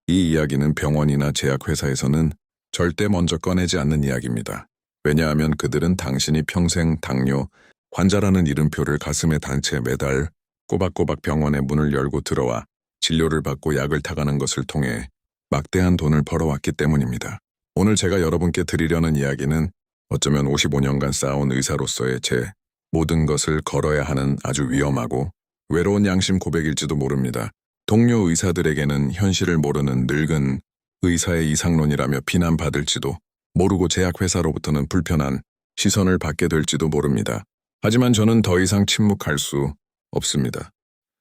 이 이야기는 병원이나 제약회사에서는 절대 먼저 꺼내지 않는 이야기입니다. 왜냐하면 그들은 당신이 평생 당뇨 환자라는 이름표를 가슴에 단 채 매달 꼬박꼬박 병원의 문을 열고 들어와 진료를 받고 약을 타가는 것을 통해 막대한 돈을 벌어왔기 때문입니다. 오늘 제가 여러분께 드리려는 이야기는 어쩌면 55년간 쌓아온 의사로서의 제 모든 것을 걸어야 하는 아주 위험하고 외로운 양심 고백일지도 모릅니다. 동료 의사들에게는 현실을 모르는 늙은 의사의 이상론이라며 비난받을지도 모르고 제약회사로부터는 불편한 시선을 받게 될지도 모릅니다. 하지만 저는 더 이상 침묵할 수 없습니다.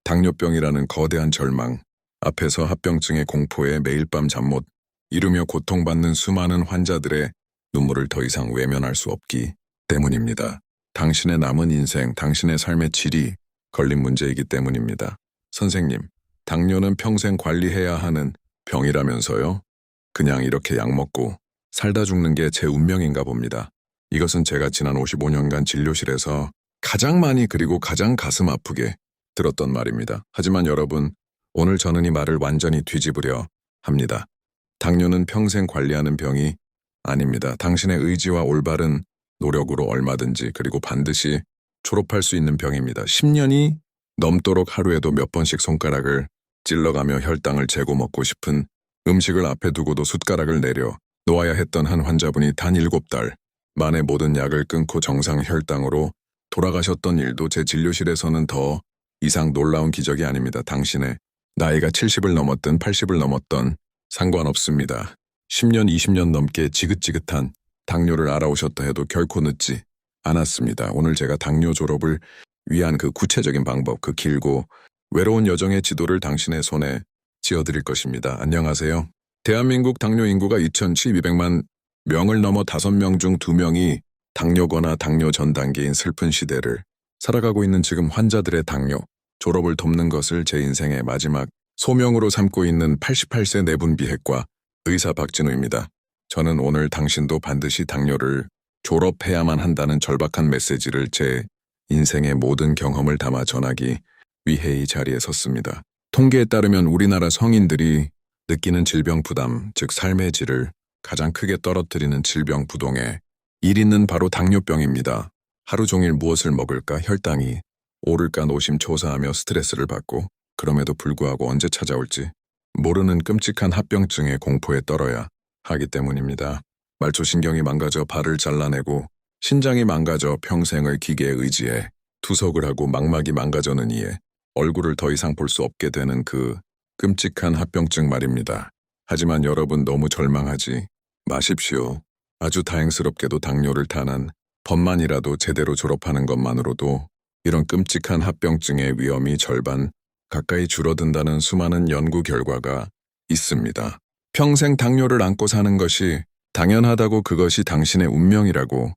당뇨병이라는 거대한 절망 앞에서 합병증의 공포에 매일 밤 잠 못 이루며 고통받는 수많은 환자들의 눈물을 더 이상 외면할 수 없기 때문입니다. 당신의 남은 인생, 당신의 삶의 질이 걸린 문제이기 때문입니다. 선생님, 당뇨는 평생 관리해야 하는 병이라면서요? 그냥 이렇게 약 먹고 살다 죽는 게 제 운명인가 봅니다. 이것은 제가 지난 55년간 진료실에서 가장 많이 그리고 가장 가슴 아프게 들었던 말입니다. 하지만 여러분, 오늘 저는 이 말을 완전히 뒤집으려 합니다. 당뇨는 평생 관리하는 병이 아닙니다. 당신의 의지와 올바른 노력으로 얼마든지 그리고 반드시 졸업할 수 있는 병입니다. 10년이 넘도록 하루에도 몇 번씩 손가락을 찔러가며 혈당을 재고 먹고 싶은 음식을 앞에 두고도 숟가락을 내려 놓아야 했던 한 환자분이 단 7달 만에 모든 약을 끊고 정상 혈당으로 돌아가셨던 일도 제 진료실에서는 더 이상 놀라운 기적이 아닙니다. 당신의 나이가 70을 넘었든 80을 넘었던 상관없습니다. 10년, 20년 넘게 지긋지긋한 당뇨를 알아오셨다 해도 결코 늦지 않았습니다. 오늘 제가 당뇨 졸업을 위한 그 구체적인 방법, 그 길고 외로운 여정의 지도를 당신의 손에 쥐어드릴 것입니다. 안녕하세요. 대한민국 당뇨 인구가 2,200만 명을 넘어 5명 중 2명이 당뇨거나 당뇨 전 단계인 슬픈 시대를 살아가고 있는 지금 환자들의 당뇨 졸업을 돕는 것을 제 인생의 마지막 소명으로 삼고 있는 88세 내분비핵과 의사 박진우입니다. 저는 오늘 당신도 반드시 당뇨를 졸업해야만 한다는 절박한 메시지를 제 인생의 모든 경험을 담아 전하기 위해 이 자리에 섰습니다. 통계에 따르면 우리나라 성인들이 느끼는 질병 부담, 즉 삶의 질을 가장 크게 떨어뜨리는 질병 부동의 1위는 바로 당뇨병입니다. 하루 종일 무엇을 먹을까 혈당이 오를까 노심초사하며 스트레스를 받고 그럼에도 불구하고 언제 찾아올지 모르는 끔찍한 합병증의 공포에 떨어야 하기 때문입니다. 말초신경이 망가져 발을 잘라내고 신장이 망가져 평생을 기계에 의지해 투석을 하고 망막이 망가져는 이에 얼굴을 더 이상 볼 수 없게 되는 그 끔찍한 합병증 말입니다. 하지만 여러분 너무 절망하지 마십시오. 아주 다행스럽게도 당뇨를 탄한 법만이라도 제대로 졸업하는 것만으로도 이런 끔찍한 합병증의 위험이 절반 가까이 줄어든다는 수많은 연구 결과가 있습니다. 평생 당뇨를 안고 사는 것이 당연하다고 그것이 당신의 운명이라고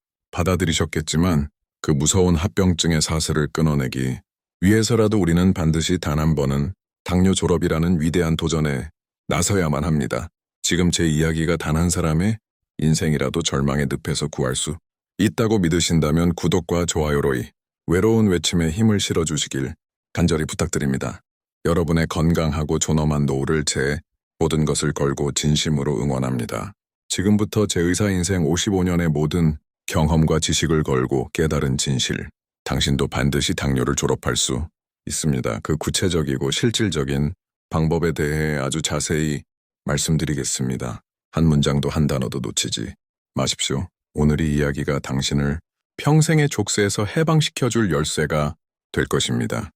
받아들이셨겠지만 그 무서운 합병증의 사슬을 끊어내기 위해서라도 우리는 반드시 단 한 번은 당뇨 졸업이라는 위대한 도전에 나서야만 합니다. 지금 제 이야기가 단 한 사람의 인생이라도 절망의 늪에서 구할 수 있다고 믿으신다면 구독과 좋아요로 이 외로운 외침에 힘을 실어주시길 간절히 부탁드립니다. 여러분의 건강하고 존엄한 노후를 제 모든 것을 걸고 진심으로 응원합니다. 지금부터 제 의사 인생 55년의 모든 경험과 지식을 걸고 깨달은 진실, 당신도 반드시 당뇨를 졸업할 수 있습니다. 그 구체적이고 실질적인 방법에 대해 아주 자세히 말씀드리겠습니다. 한 문장도 한 단어도 놓치지 마십시오. 오늘 이 이야기가 당신을 평생의 족쇄에서 해방시켜줄 열쇠가 될 것입니다.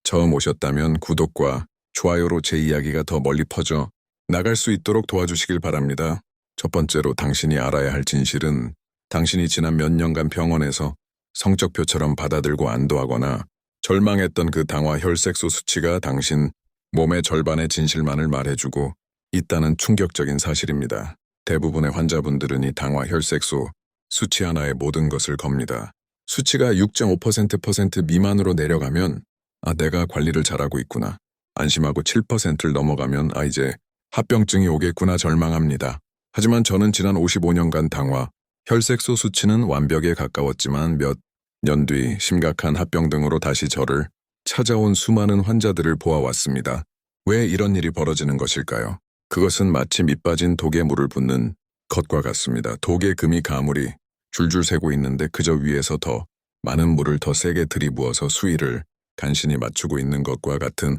처음 오셨다면 구독과 좋아요로 제 이야기가 더 멀리 퍼져 나갈 수 있도록 도와주시길 바랍니다. 첫 번째로 당신이 알아야 할 진실은 당신이 지난 몇 년간 병원에서 성적표처럼 받아들고 안도하거나 절망했던 그 당화 혈색소 수치가 당신 몸의 절반의 진실만을 말해주고 있다는 충격적인 사실입니다. 대부분의 환자분들은 이 당화 혈색소 수치 하나에 모든 것을 겁니다. 수치가 6.5% 미만으로 내려가면 내가 관리를 잘하고 있구나. 안심하고 7%를 넘어가면 이제 합병증이 오겠구나 절망합니다. 하지만 저는 지난 55년간 당화 혈색소 수치는 완벽에 가까웠지만 몇 년 뒤 심각한 합병 등으로 다시 저를 찾아온 수많은 환자들을 보아왔습니다. 왜 이런 일이 벌어지는 것일까요? 그것은 마치 밑 빠진 독에 물을 붓는 것과 같습니다. 독에 금이 가물이 줄줄 새고 있는데 그저 위에서 더 많은 물을 더 세게 들이부어서 수위를 간신히 맞추고 있는 것과 같은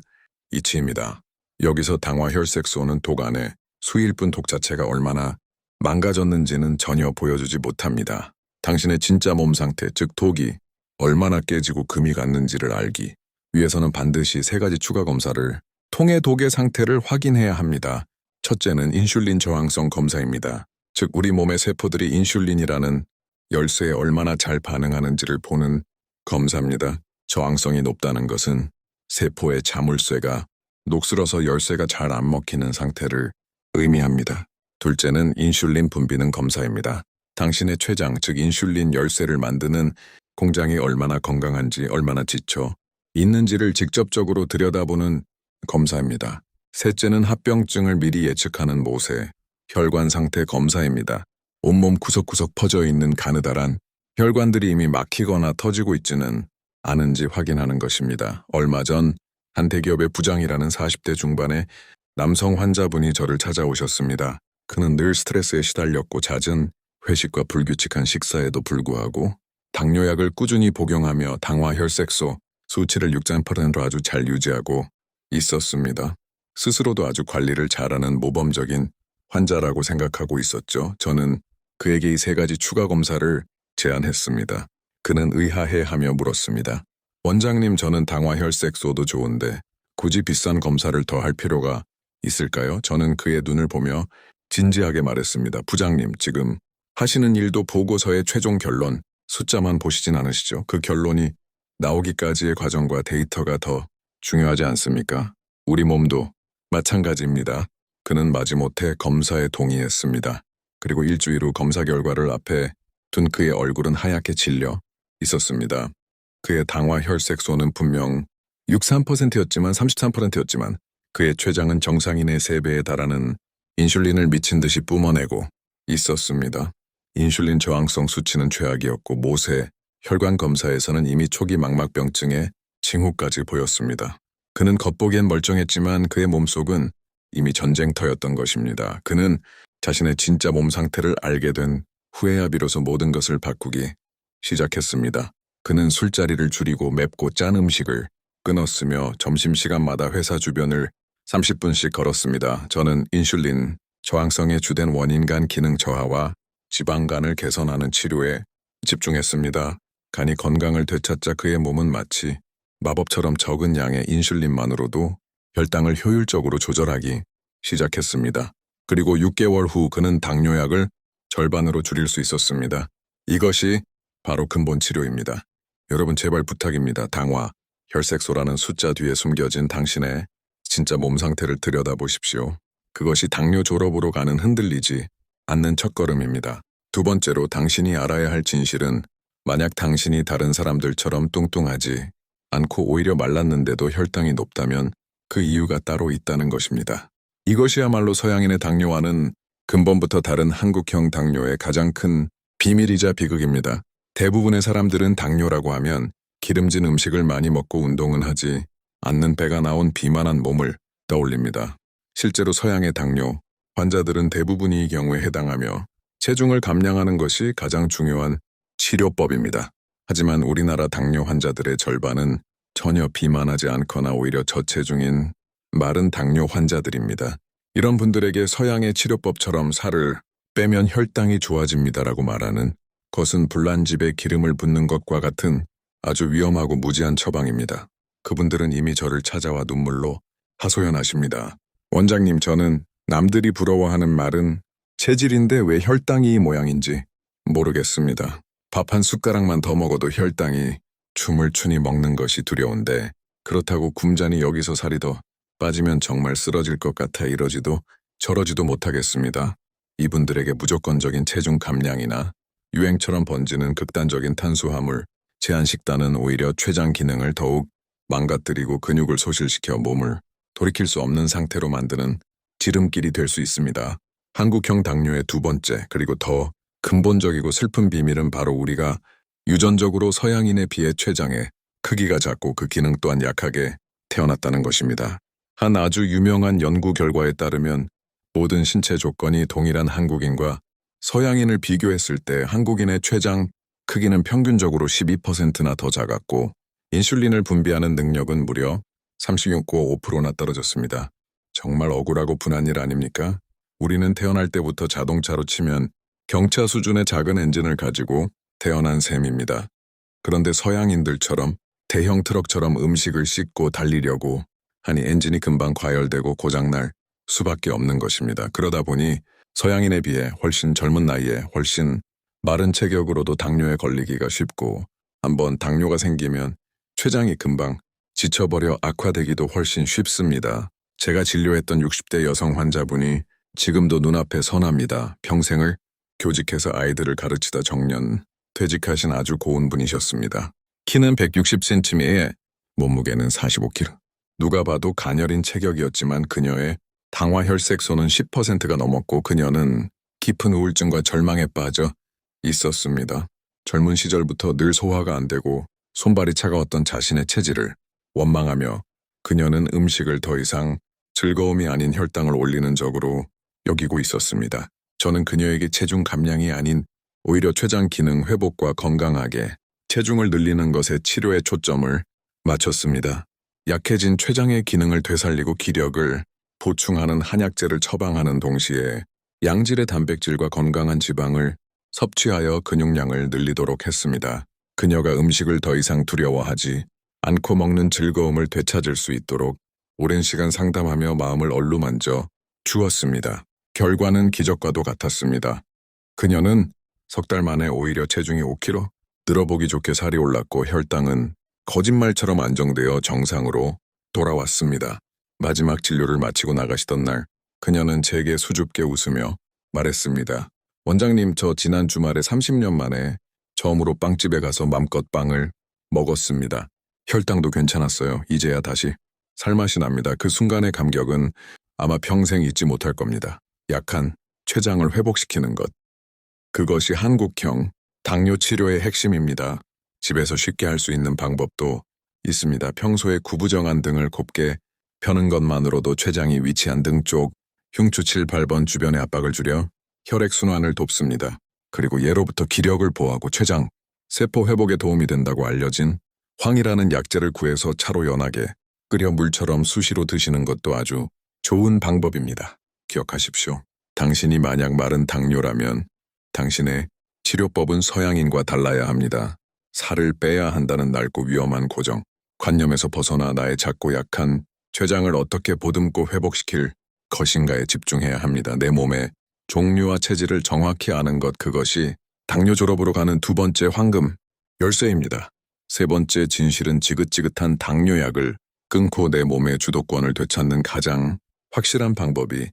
이치입니다. 여기서 당화혈색소는 독 안에 수일 뿐 독 자체가 얼마나 망가졌는지는 전혀 보여주지 못합니다. 당신의 진짜 몸 상태, 즉 독이 얼마나 깨지고 금이 갔는지를 알기 위해서는 반드시 3가지 추가 검사를 통해 독의 상태를 확인해야 합니다. 첫째는 인슐린 저항성 검사입니다. 즉 우리 몸의 세포들이 인슐린이라는 열쇠에 얼마나 잘 반응하는지를 보는 검사입니다. 저항성이 높다는 것은 세포의 자물쇠가 녹슬어서 열쇠가 잘 안 먹히는 상태를 의미합니다. 둘째는 인슐린 분비능 검사입니다. 당신의 췌장, 즉 인슐린 열쇠를 만드는 공장이 얼마나 건강한지, 얼마나 지쳐 있는지를 직접적으로 들여다보는 검사입니다. 셋째는 합병증을 미리 예측하는 모세, 혈관 상태 검사입니다. 온몸 구석구석 퍼져 있는 가느다란 혈관들이 이미 막히거나 터지고 있지는 않은지 확인하는 것입니다. 얼마 전 한 대기업의 부장이라는 40대 중반의 남성 환자분이 저를 찾아오셨습니다. 그는 늘 스트레스에 시달렸고 잦은 회식과 불규칙한 식사에도 불구하고 당뇨약을 꾸준히 복용하며 당화혈색소 수치를 6.8%로 아주 잘 유지하고 있었습니다. 스스로도 아주 관리를 잘하는 모범적인 환자라고 생각하고 있었죠. 저는 그에게 이 3가지 추가 검사를 제안했습니다. 그는 의아해하며 물었습니다. 원장님, 저는 당화혈색소도 좋은데 굳이 비싼 검사를 더 할 필요가 있을까요? 저는 그의 눈을 보며 진지하게 말했습니다. 부장님, 지금 하시는 일도 보고서의 최종 결론, 숫자만 보시진 않으시죠? 그 결론이 나오기까지의 과정과 데이터가 더 중요하지 않습니까? 우리 몸도 마찬가지입니다. 그는 마지못해 검사에 동의했습니다. 그리고 일주일 후 검사 결과를 앞에 둔 그의 얼굴은 하얗게 질려 있었습니다. 그의 당화혈색소는 분명 63%였지만 33%였지만 그의 췌장은 정상인의 3배에 달하는 인슐린을 미친 듯이 뿜어내고 있었습니다. 인슐린 저항성 수치는 최악이었고 모세 혈관 검사에서는 이미 초기 망막병증의 징후까지 보였습니다. 그는 겉보기엔 멀쩡했지만 그의 몸속은 이미 전쟁터였던 것입니다. 그는 자신의 진짜 몸 상태를 알게 된 후에야 비로소 모든 것을 바꾸기 시작했습니다. 그는 술자리를 줄이고 맵고 짠 음식을 끊었으며 점심시간마다 회사 주변을 30분씩 걸었습니다. 저는 인슐린 저항성의 주된 원인 간 기능 저하와 지방간을 개선하는 치료에 집중했습니다. 간이 건강을 되찾자 그의 몸은 마치 마법처럼 적은 양의 인슐린만으로도 혈당을 효율적으로 조절하기 시작했습니다. 그리고 6개월 후 그는 당뇨약을 절반으로 줄일 수 있었습니다. 이것이 바로 근본 치료입니다. 여러분 제발 부탁입니다. 당화, 혈색소라는 숫자 뒤에 숨겨진 당신의 진짜 몸 상태를 들여다보십시오. 그것이 당뇨 졸업으로 가는 흔들리지 않는 첫걸음입니다. 두 번째로 당신이 알아야 할 진실은 만약 당신이 다른 사람들처럼 뚱뚱하지 않고 오히려 말랐는데도 혈당이 높다면 그 이유가 따로 있다는 것입니다. 이것이야말로 서양인의 당뇨와는 근본부터 다른 한국형 당뇨의 가장 큰 비밀이자 비극입니다. 대부분의 사람들은 당뇨라고 하면 기름진 음식을 많이 먹고 운동은 하지 않는 배가 나온 비만한 몸을 떠올립니다. 실제로 서양의 당뇨 환자들은 대부분이 이 경우에 해당하며 체중을 감량하는 것이 가장 중요한 치료법입니다. 하지만 우리나라 당뇨 환자들의 절반은 전혀 비만하지 않거나 오히려 저체중인 마른 당뇨 환자들입니다. 이런 분들에게 서양의 치료법처럼 살을 빼면 혈당이 좋아집니다라고 말하는 것은 불난집에 기름을 붓는 것과 같은 아주 위험하고 무지한 처방입니다. 그분들은 이미 저를 찾아와 눈물로 하소연하십니다. 원장님, 저는 남들이 부러워하는 말은 체질인데 왜 혈당이 이 모양인지 모르겠습니다. 밥 한 숟가락만 더 먹어도 혈당이 춤을 추니 먹는 것이 두려운데 그렇다고 굶자니 여기서 살이 더 빠지면 정말 쓰러질 것 같아 이러지도 저러지도 못하겠습니다. 이분들에게 무조건적인 체중 감량이나 유행처럼 번지는 극단적인 탄수화물 제한 식단은 오히려 췌장 기능을 더욱 망가뜨리고 근육을 소실시켜 몸을 돌이킬 수 없는 상태로 만드는 지름길이 될 수 있습니다. 한국형 당뇨의 두 번째 그리고 더 근본적이고 슬픈 비밀은 바로 우리가 유전적으로 서양인에 비해 췌장의 크기가 작고 그 기능 또한 약하게 태어났다는 것입니다. 한 아주 유명한 연구 결과에 따르면 모든 신체 조건이 동일한 한국인과 서양인을 비교했을 때 한국인의 췌장 크기는 평균적으로 12%나 더 작았고 인슐린을 분비하는 능력은 무려 36.5%나 떨어졌습니다. 정말 억울하고 분한 일 아닙니까? 우리는 태어날 때부터 자동차로 치면 경차 수준의 작은 엔진을 가지고 태어난 셈입니다. 그런데 서양인들처럼 대형 트럭처럼 음식을 싣고 달리려고 하니 엔진이 금방 과열되고 고장날 수밖에 없는 것입니다. 그러다 보니 서양인에 비해 훨씬 젊은 나이에 훨씬 마른 체격으로도 당뇨에 걸리기가 쉽고 한번 당뇨가 생기면 췌장이 금방 지쳐버려 악화되기도 훨씬 쉽습니다. 제가 진료했던 60대 여성 환자분이 지금도 눈앞에 선합니다. 평생을 교직해서 아이들을 가르치다 정년 퇴직하신 아주 고운 분이셨습니다. 키는 160cm에 몸무게는 45kg. 누가 봐도 가녀린 체격이었지만 그녀의 당화혈색소는 10%가 넘었고 그녀는 깊은 우울증과 절망에 빠져 있었습니다. 젊은 시절부터 늘 소화가 안 되고 손발이 차가웠던 자신의 체질을 원망하며 그녀는 음식을 더 이상 즐거움이 아닌 혈당을 올리는 적으로 여기고 있었습니다. 저는 그녀에게 체중 감량이 아닌 오히려 췌장 기능 회복과 건강하게 체중을 늘리는 것에 치료에 초점을 맞췄습니다. 약해진 췌장의 기능을 되살리고 기력을 보충하는 한약재를 처방하는 동시에 양질의 단백질과 건강한 지방을 섭취하여 근육량을 늘리도록 했습니다. 그녀가 음식을 더 이상 두려워하지 않고 먹는 즐거움을 되찾을 수 있도록 오랜 시간 상담하며 마음을 어루만져 주었습니다. 결과는 기적과도 같았습니다. 그녀는 석 달 만에 오히려 체중이 5kg 늘어보기 좋게 살이 올랐고 혈당은 거짓말처럼 안정되어 정상으로 돌아왔습니다. 마지막 진료를 마치고 나가시던 날 그녀는 제게 수줍게 웃으며 말했습니다. 원장님, 저 지난 주말에 30년 만에 처음으로 빵집에 가서 맘껏 빵을 먹었습니다. 혈당도 괜찮았어요. 이제야 다시 살맛이 납니다. 그 순간의 감격은 아마 평생 잊지 못할 겁니다. 약한 췌장을 회복시키는 것. 그것이 한국형 당뇨 치료의 핵심입니다. 집에서 쉽게 할 수 있는 방법도 있습니다. 평소에 구부정한 등을 곱게 펴는 것만으로도 췌장이 위치한 등 쪽 흉추 7, 8번 주변의 압박을 줄여 혈액순환을 돕습니다. 그리고 예로부터 기력을 보호하고 췌장, 세포 회복에 도움이 된다고 알려진 황이라는 약재를 구해서 차로 연하게 끓여 물처럼 수시로 드시는 것도 아주 좋은 방법입니다. 기억하십시오. 당신이 만약 마른 당뇨라면 당신의 치료법은 서양인과 달라야 합니다. 살을 빼야 한다는 낡고 위험한 고정, 관념에서 벗어나 나의 작고 약한 췌장을 어떻게 보듬고 회복시킬 것인가에 집중해야 합니다. 내 몸의 종류와 체질을 정확히 아는 것, 그것이 당뇨 졸업으로 가는 두 번째 황금 열쇠입니다. 세 번째 진실은 지긋지긋한 당뇨약을 끊고 내 몸의 주도권을 되찾는 가장 확실한 방법이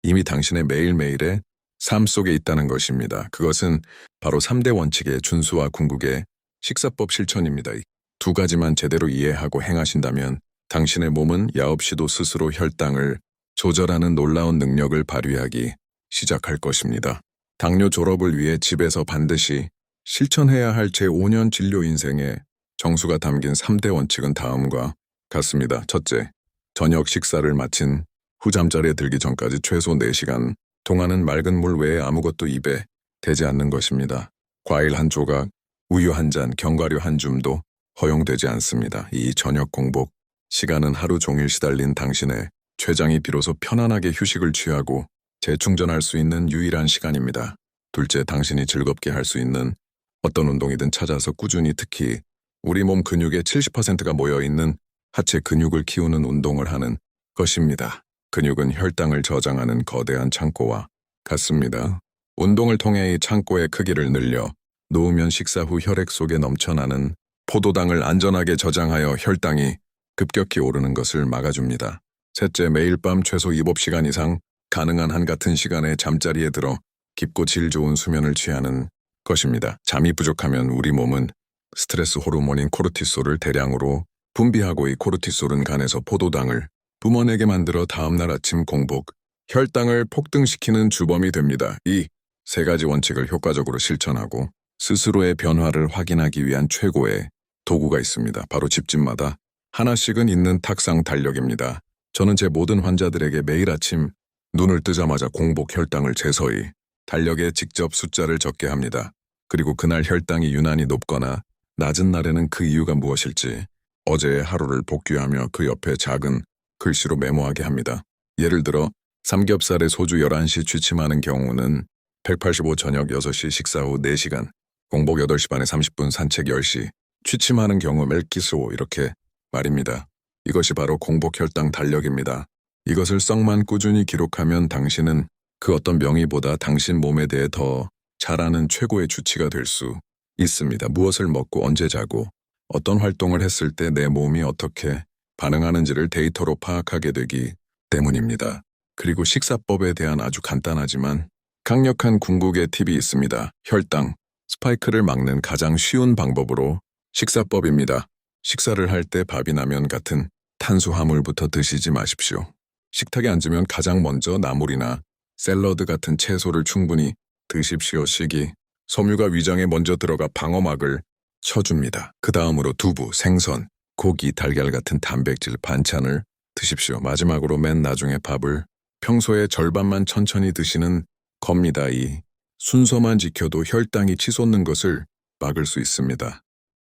이미 당신의 매일매일의 삶 속에 있다는 것입니다. 그것은 바로 3대 원칙의 준수와 궁극의 식사법 실천입니다. 이 두 가지만 제대로 이해하고 행하신다면 당신의 몸은 야없이도 스스로 혈당을 조절하는 놀라운 능력을 발휘하기 시작할 것입니다. 당뇨 졸업을 위해 집에서 반드시 실천해야 할 제5년 진료 인생의 정수가 담긴 3대 원칙은 다음과 같습니다. 첫째, 저녁 식사를 마친 후 잠자리에 들기 전까지 최소 4시간 동안은 맑은 물 외에 아무것도 입에 대지 않는 것입니다. 과일 한 조각, 우유 한 잔, 견과류 한 줌도 허용되지 않습니다. 이 저녁 공복 시간은 하루 종일 시달린 당신의 췌장이 비로소 편안하게 휴식을 취하고 재충전할 수 있는 유일한 시간입니다. 둘째, 당신이 즐겁게 할 수 있는 어떤 운동이든 찾아서 꾸준히, 특히 우리 몸 근육의 70%가 모여있는 하체 근육을 키우는 운동을 하는 것입니다. 근육은 혈당을 저장하는 거대한 창고와 같습니다. 운동을 통해 이 창고의 크기를 늘려 놓으면 식사 후 혈액 속에 넘쳐나는 포도당을 안전하게 저장하여 혈당이 급격히 오르는 것을 막아줍니다. 셋째, 매일 밤 최소 7시간 이상 가능한 한 같은 시간에 잠자리에 들어 깊고 질 좋은 수면을 취하는 것입니다. 잠이 부족하면 우리 몸은 스트레스 호르몬인 코르티솔을 대량으로 분비하고 이 코르티솔은 간에서 포도당을 뿜어내게 만들어 다음날 아침 공복, 혈당을 폭등시키는 주범이 됩니다. 이 세 가지 원칙을 효과적으로 실천하고 스스로의 변화를 확인하기 위한 최고의 도구가 있습니다. 바로 집집마다 하나씩은 있는 탁상 달력입니다. 저는 제 모든 환자들에게 매일 아침 눈을 뜨자마자 공복 혈당을 재서히 달력에 직접 숫자를 적게 합니다. 그리고 그날 혈당이 유난히 높거나 낮은 날에는 그 이유가 무엇일지 어제의 하루를 복귀하며 그 옆에 작은 글씨로 메모하게 합니다. 예를 들어 삼겹살에 소주 11시 취침하는 경우는 185 저녁 6시 식사 후 4시간, 공복 8시 반에 30분 산책 10시, 취침하는 경우 멜기스오 이렇게 말입니다. 이것이 바로 공복 혈당 달력입니다. 이것을 썩만 꾸준히 기록하면 당신은 그 어떤 명의보다 당신 몸에 대해 더 잘 아는 최고의 주치가 될 수 있습니다. 무엇을 먹고 언제 자고 어떤 활동을 했을 때 내 몸이 어떻게 반응하는지를 데이터로 파악하게 되기 때문입니다. 그리고 식사법에 대한 아주 간단하지만 강력한 궁극의 팁이 있습니다. 혈당, 스파이크를 막는 가장 쉬운 방법으로 식사법입니다. 식사를 할 때 밥이나 면 같은 탄수화물부터 드시지 마십시오. 식탁에 앉으면 가장 먼저 나물이나 샐러드 같은 채소를 충분히 드십시오. 식이 섬유가 위장에 먼저 들어가 방어막을 쳐줍니다. 그 다음으로 두부, 생선, 고기, 달걀 같은 단백질 반찬을 드십시오. 마지막으로 맨 나중에 밥을 평소의 절반만 천천히 드시는 겁니다. 이 순서만 지켜도 혈당이 치솟는 것을 막을 수 있습니다.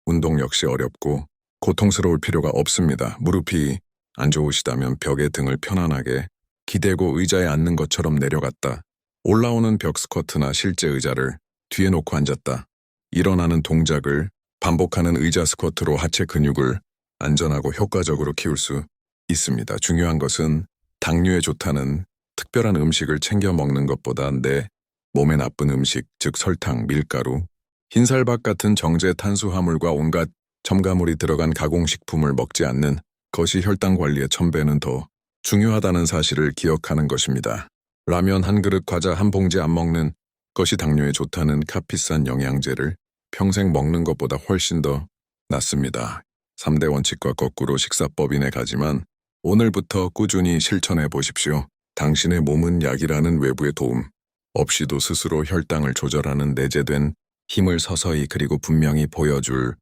운동 역시 어렵고 고통스러울 필요가 없습니다. 무릎이 안 좋으시다면 벽에 등을 편안하게 기대고 의자에 앉는 것처럼 내려갔다. 올라오는 벽 스쿼트나 실제 의자를 뒤에 놓고 앉았다. 일어나는 동작을 반복하는 의자 스쿼트로 하체 근육을 안전하고 효과적으로 키울 수 있습니다. 중요한 것은 당뇨에 좋다는 특별한 음식을 챙겨 먹는 것보다 내 몸에 나쁜 음식, 즉 설탕, 밀가루, 흰쌀밥 같은 정제 탄수화물과 온갖 첨가물이 들어간 가공식품을 먹지 않는 것이 혈당 관리에 1000배는 더 중요하다는 사실을 기억하는 것입니다. 라면 한 그릇, 과자 한 봉지 안 먹는 것이 당뇨에 좋다는 카피산 영양제를 평생 먹는 것보다 훨씬 더 낫습니다. 3대 원칙과 거꾸로 식사법이네 가지만 오늘부터 꾸준히 실천해 보십시오. 당신의 몸은 약이라는 외부의 도움 없이도 스스로 혈당을 조절하는 내재된 힘을 서서히 그리고 분명히 보여줄